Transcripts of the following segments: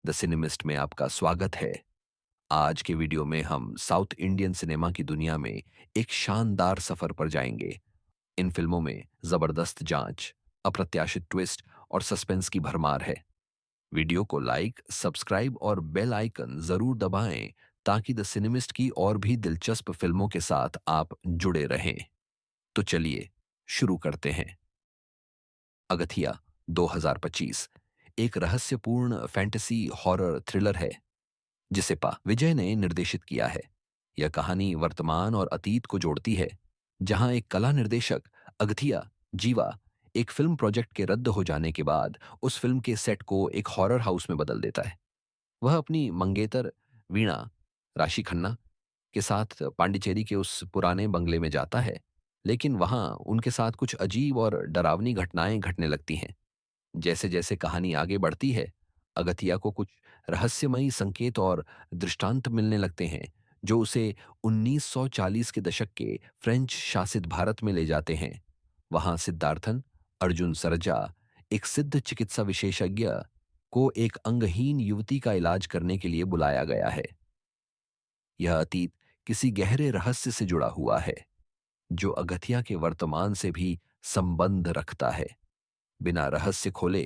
The सिनेमिस्ट में आपका स्वागत है। आज के वीडियो में हम साउथ इंडियन सिनेमा की दुनिया में एक शानदार सफर पर जाएंगे। इन फिल्मों में जबरदस्त जांच, अप्रत्याशित ट्विस्ट और सस्पेंस की भरमार है। वीडियो को लाइक, सब्सक्राइब और बेल आइकन जरूर दबाएं ताकि द सिनेमिस्ट की और भी दिलचस्प फिल्मों के साथ आप जुड़े रहें। तो चलिए शुरू करते हैं। अगथिया 2025 एक रहस्यपूर्ण फैंटेसी हॉरर थ्रिलर है जिसे पा विजय ने निर्देशित किया है। यह कहानी वर्तमान और अतीत को जोड़ती है, जहां एक कला निर्देशक अगथिया जीवा एक फिल्म प्रोजेक्ट के रद्द हो जाने के बाद उस फिल्म के सेट को एक हॉरर हाउस में बदल देता है। वह अपनी मंगेतर वीणा राशि खन्ना के साथ पांडिचेरी के उस पुराने बंगले में जाता है, लेकिन वहां उनके साथ कुछ अजीब और डरावनी घटनाएं घटने लगती हैं। जैसे जैसे कहानी आगे बढ़ती है, अगतिया को कुछ रहस्यमयी संकेत और दृष्टांत मिलने लगते हैं जो उसे 1940 के दशक के फ्रेंच शासित भारत में ले जाते हैं। वहां सिद्धार्थन अर्जुन सरजा, एक सिद्ध चिकित्सा विशेषज्ञ, को एक अंगहीन युवती का इलाज करने के लिए बुलाया गया है। यह अतीत किसी गहरे रहस्य से जुड़ा हुआ है जो अगतिया के वर्तमान से भी संबंध रखता है। बिना रहस्य खोले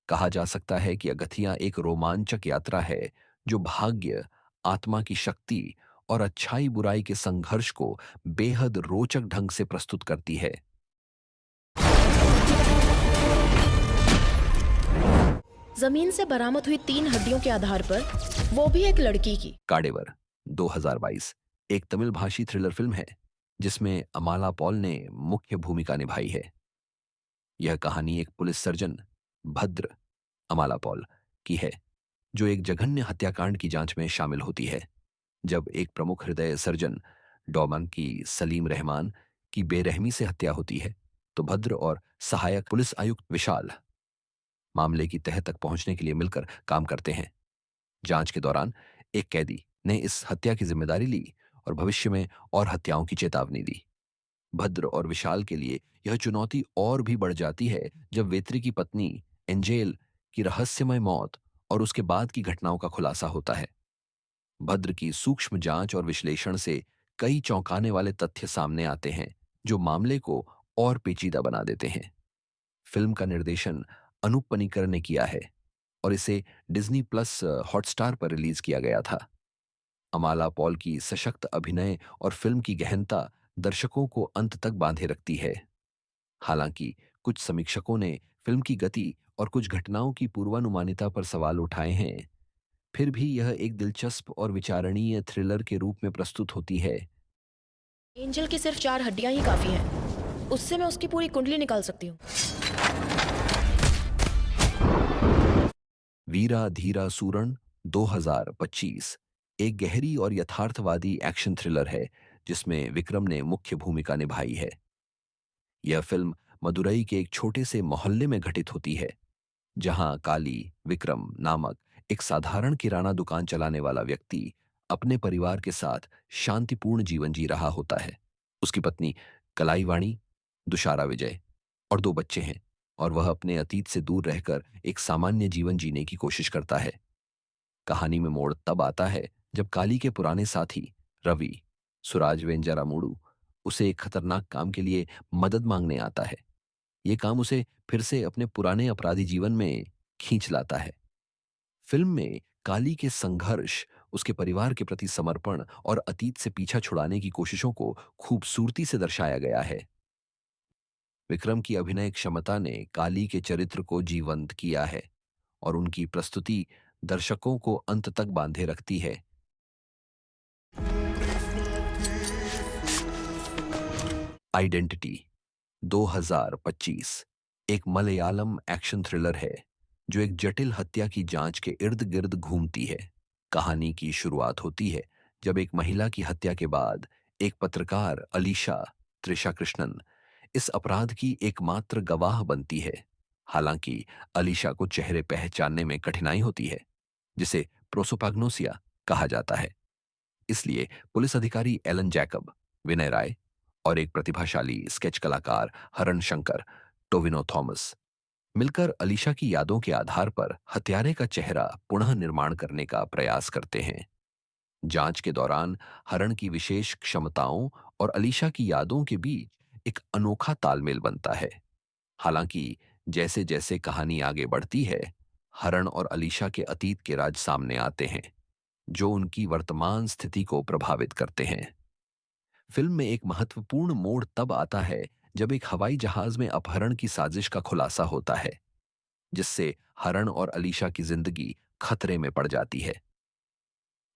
कहा जा सकता है कि अगथिया एक रोमांचक यात्रा है जो भाग्य, आत्मा की शक्ति और अच्छाई बुराई के संघर्ष को बेहद रोचक ढंग से प्रस्तुत करती है। जमीन से बरामद हुई 3 हड्डियों के आधार पर, वो भी एक लड़की की। काडेवर 2022 एक तमिल भाषी थ्रिलर फिल्म है जिसमें अमाला पॉल ने मुख्य भूमिका निभाई है। यह कहानी एक पुलिस सर्जन भद्र अमाला पॉल की है जो एक जघन्य हत्याकांड की जांच में शामिल होती है। जब एक प्रमुख हृदय सर्जन डॉमन की सलीम रहमान की बेरहमी से हत्या होती है, तो भद्र और सहायक पुलिस आयुक्त विशाल मामले की तह तक पहुंचने के लिए मिलकर काम करते हैं। जांच के दौरान एक कैदी ने इस हत्या की जिम्मेदारी ली और भविष्य में और हत्याओं की चेतावनी दी। भद्र और विशाल के लिए यह चुनौती और भी बढ़ जाती है जब वेत्री की पत्नी एंजेल की रहस्यमय मौत और उसके बाद की घटनाओं का खुलासा होता है। भद्र की सूक्ष्म जांच और विश्लेषण से कई चौंकाने वाले तथ्य सामने आते हैं जो मामले को और पेचीदा बना देते हैं। फिल्म का निर्देशन अनूप पनीकर ने किया है और इसे डिज्नी प्लस हॉटस्टार पर रिलीज किया गया था। अमाला पॉल की सशक्त अभिनय और फिल्म की गहनता दर्शकों को अंत तक बांधे रखती है। हालांकि कुछ समीक्षकों ने फिल्म की गति और कुछ घटनाओं की पूर्वानुमानिता पर सवाल उठाए हैं, फिर भी यह एक दिलचस्प और विचारणीय थ्रिलर के रूप में प्रस्तुत होती है। एंजल की सिर्फ 4 हड्डियां ही काफी हैं। उससे मैं उसकी पूरी कुंडली निकाल सकती हूँ। वीरा धीरा सूरण 2025 एक गहरी और यथार्थवादी एक्शन थ्रिलर है जिसमें विक्रम ने मुख्य भूमिका निभाई है। यह फिल्म मदुरई के एक छोटे से मोहल्ले में घटित होती है, जहां काली विक्रम नामक एक साधारण किराना दुकान चलाने वाला व्यक्ति अपने परिवार के साथ शांतिपूर्ण जीवन जी रहा होता है। उसकी पत्नी कलाईवाणी, दुशारा विजय और 2 बच्चे हैं, और वह अपने अतीत से दूर रहकर एक सामान्य जीवन जीने की कोशिश करता है। कहानी में मोड़ तब आता है जब काली के पुराने साथी रवि सुराज वेंजरामुडू उसे एक खतरनाक काम के लिए मदद मांगने आता है। ये काम उसे फिर से अपने पुराने अपराधी जीवन में खींच लाता है। फिल्म में काली के संघर्ष, उसके परिवार के प्रति समर्पण और अतीत से पीछा छुड़ाने की कोशिशों को खूबसूरती से दर्शाया गया है। विक्रम की अभिनय क्षमता ने काली के चरित्र को जीवंत किया है और उनकी प्रस्तुति दर्शकों को अंत तक बांधे रखती है। आइडेंटिटी 2025 एक मलयालम एक्शन थ्रिलर है जो एक जटिल हत्या की जांच के इर्द गिर्द घूमती है। कहानी की शुरुआत होती है जब एक महिला की हत्या के बाद एक पत्रकार अलीशा त्रिशा कृष्णन इस अपराध की एकमात्र गवाह बनती है। हालांकि अलीशा को चेहरे पहचानने में कठिनाई होती है, जिसे प्रोसोपाग्नोसिया कहा जाता है। इसलिए पुलिस अधिकारी एलन जैकब, विनय राय और एक प्रतिभाशाली स्केच कलाकार हरण शंकर टोविनो थॉमस मिलकर अलीशा की यादों के आधार पर हत्यारे का चेहरा पुनः निर्माण करने का प्रयास करते हैं। जांच के दौरान हरण की विशेष क्षमताओं और अलीशा की यादों के बीच एक अनोखा तालमेल बनता है। हालांकि जैसे जैसे कहानी आगे बढ़ती है, हरण और अलीशा के अतीत के राज सामने आते हैं, जो उनकी वर्तमान स्थिति को प्रभावित करते हैं। फिल्म में एक महत्वपूर्ण मोड़ तब आता है जब एक हवाई जहाज में अपहरण की साजिश का खुलासा होता है, जिससे हरण और अलीशा की जिंदगी खतरे में पड़ जाती है।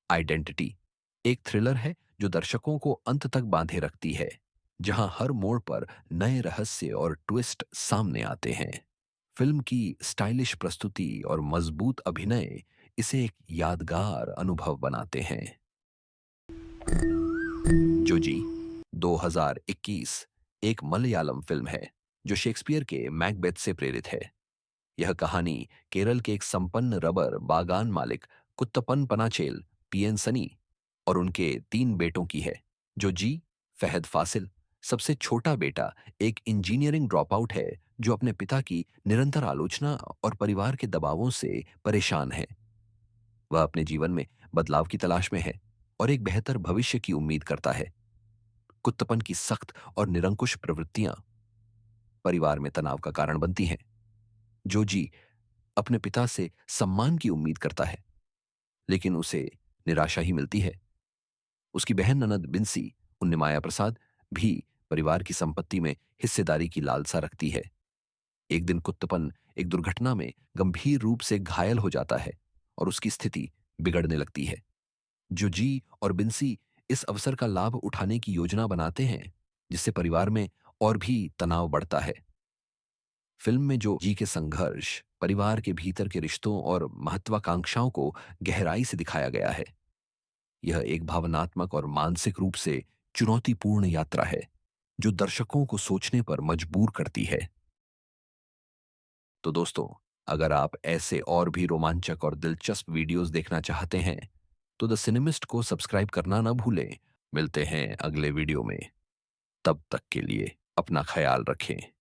आइडेंटिटी एक थ्रिलर है जो दर्शकों को अंत तक बांधे रखती है, जहां हर मोड़ पर नए रहस्य और ट्विस्ट सामने आते हैं। फिल्म की स्टाइलिश प्रस्तुति और मजबूत अभिनय इसे एक यादगार अनुभव बनाते हैं। जोजी 2021 एक मलयालम फिल्म है जो शेक्सपियर के मैकबेथ से प्रेरित है। यह कहानी केरल के एक संपन्न रबर बागान मालिक कुत्तपन पनाचेल पीएन सनी और उनके 3 बेटों की है। जो जी फहद फासिल सबसे छोटा बेटा एक इंजीनियरिंग ड्रॉप आउट है, जो अपने पिता की निरंतर आलोचना और परिवार के दबावों से परेशान है। वह अपने जीवन में बदलाव की तलाश में है और एक बेहतर भविष्य की उम्मीद करता है। कुत्तपन की सख्त और निरंकुश प्रवृत्तियां परिवार में तनाव का कारण बनती हैं। जोजी अपने पिता से सम्मान की उम्मीद करता है, लेकिन उसे निराशा ही मिलती है। उसकी बहन ननद बिंसी उन्नी माया प्रसाद भी परिवार की संपत्ति में हिस्सेदारी की लालसा रखती है। एक दिन कुत्तपन एक दुर्घटना में गंभीर रूप से घायल हो जाता है और उसकी स्थिति बिगड़ने लगती है। जो जी और बिंसी इस अवसर का लाभ उठाने की योजना बनाते हैं, जिससे परिवार में और भी तनाव बढ़ता है। फिल्म में जो जी के संघर्ष, परिवार के भीतर के रिश्तों और महत्वाकांक्षाओं को गहराई से दिखाया गया है। यह एक भावनात्मक और मानसिक रूप से चुनौतीपूर्ण यात्रा है, जो दर्शकों को सोचने पर मजबूर करती है। तो दोस्तों, अगर आप ऐसे और भी रोमांचक और दिलचस्प वीडियोस देखना चाहते हैं, तो द सिनेमिस्ट को सब्सक्राइब करना ना भूलें। मिलते हैं अगले वीडियो में। तब तक के लिए अपना ख्याल रखें।